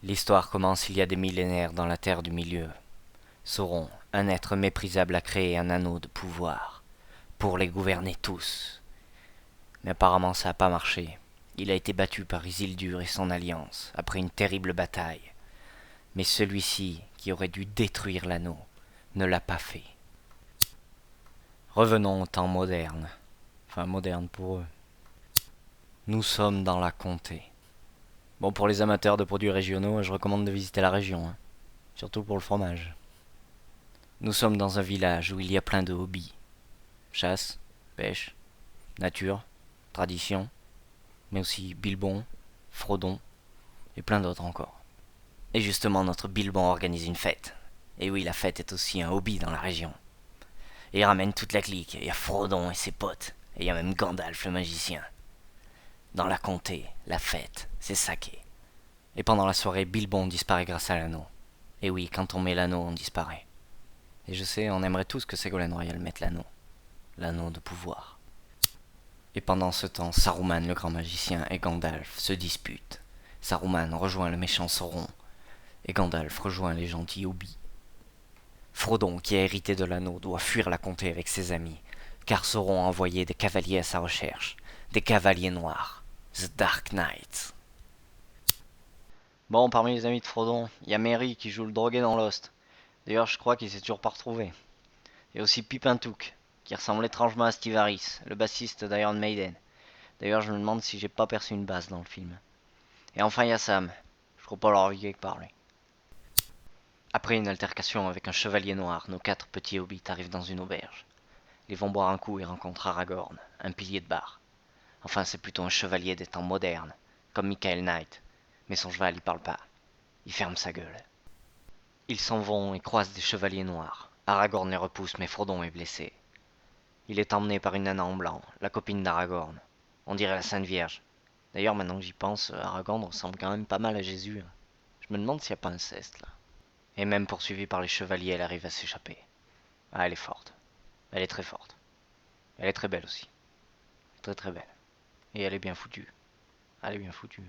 L'histoire commence il y a des millénaires dans la Terre du Milieu. Sauron, un être méprisable, a créé un anneau de pouvoir pour les gouverner tous. Mais apparemment ça n'a pas marché. Il a été battu par Isildur et son alliance après une terrible bataille. Mais celui-ci, qui aurait dû détruire l'anneau, ne l'a pas fait. Revenons au temps moderne. Enfin moderne pour eux. Nous sommes dans la comté. Bon, pour les amateurs de produits régionaux, je recommande de visiter la région, hein. Surtout pour le fromage. Nous sommes dans un village où il y a plein de hobbies. Chasse, pêche, nature, tradition, mais aussi Bilbon, Frodon, et plein d'autres encore. Et justement, notre Bilbon organise une fête. Et oui, la fête est aussi un hobby dans la région. Et il ramène toute la clique. Il y a Frodon et ses potes. Et il y a même Gandalf le magicien. Dans la comté, la fête, c'est saké. Et pendant la soirée, Bilbon disparaît grâce à l'anneau. Et oui, quand on met l'anneau, on disparaît. Et je sais, on aimerait tous que Ségolène Royal mette l'anneau. L'anneau de pouvoir. Et pendant ce temps, Saruman le grand magicien et Gandalf se disputent. Saruman rejoint le méchant Sauron. Et Gandalf rejoint les gentils hobbits. Frodon, qui a hérité de l'anneau, doit fuir la comté avec ses amis, car Sauron a envoyé des cavaliers à sa recherche. Des cavaliers noirs. The Dark Knights. Bon, parmi les amis de Frodon, il y a Merry qui joue le drogué dans Lost. D'ailleurs, je crois qu'il s'est toujours pas retrouvé. Et aussi Pipintouk, qui ressemble étrangement à Steve Harris, le bassiste d'Iron Maiden. D'ailleurs, je me demande si j'ai pas perçu une basse dans le film. Et enfin, il y a Sam. Je crois pas l'avoir vu quelque part, lui. Après une altercation avec un chevalier noir, nos 4 petits hobbits arrivent dans une auberge. Ils vont boire un coup et rencontrent Aragorn, un pilier de bar. Enfin, c'est plutôt un chevalier des temps modernes, comme Michael Knight. Mais son cheval, il parle pas. Il ferme sa gueule. Ils s'en vont et croisent des chevaliers noirs. Aragorn les repousse, mais Frodon est blessé. Il est emmené par une nana en blanc, la copine d'Aragorn. On dirait la Sainte Vierge. D'ailleurs, maintenant que j'y pense, Aragorn ressemble quand même pas mal à Jésus. Je me demande s'il n'y a pas inceste, là. Et même poursuivie par les chevaliers, elle arrive à s'échapper. Ah, elle est forte. Elle est très forte. Elle est très belle aussi. Très très belle. Et elle est bien foutue. Elle est bien foutue.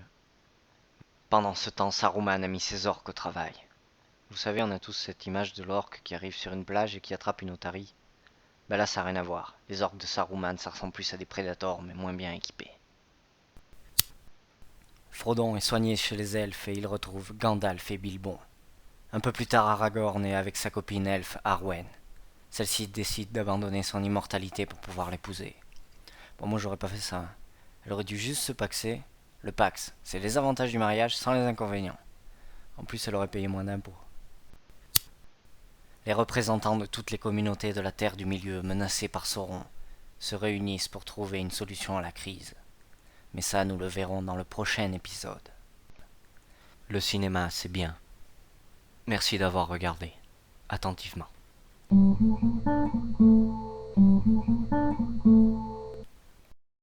Pendant ce temps, Saruman a mis ses orques au travail. Vous savez, on a tous cette image de l'orque qui arrive sur une plage et qui attrape une otarie. Ben là, ça n'a rien à voir. Les orques de Saruman, ça ressemble plus à des prédateurs, mais moins bien équipés. Frodon est soigné chez les elfes et il retrouve Gandalf et Bilbon. Un peu plus tard, Aragorn est avec sa copine elfe Arwen. Celle-ci décide d'abandonner son immortalité pour pouvoir l'épouser. Bon, moi j'aurais pas fait ça. Elle aurait dû juste se paxer. Le pax, c'est les avantages du mariage sans les inconvénients. En plus, elle aurait payé moins d'impôts. Les représentants de toutes les communautés de la Terre du Milieu menacées par Sauron se réunissent pour trouver une solution à la crise. Mais ça, nous le verrons dans le prochain épisode. Le cinéma, c'est bien. Merci d'avoir regardé attentivement.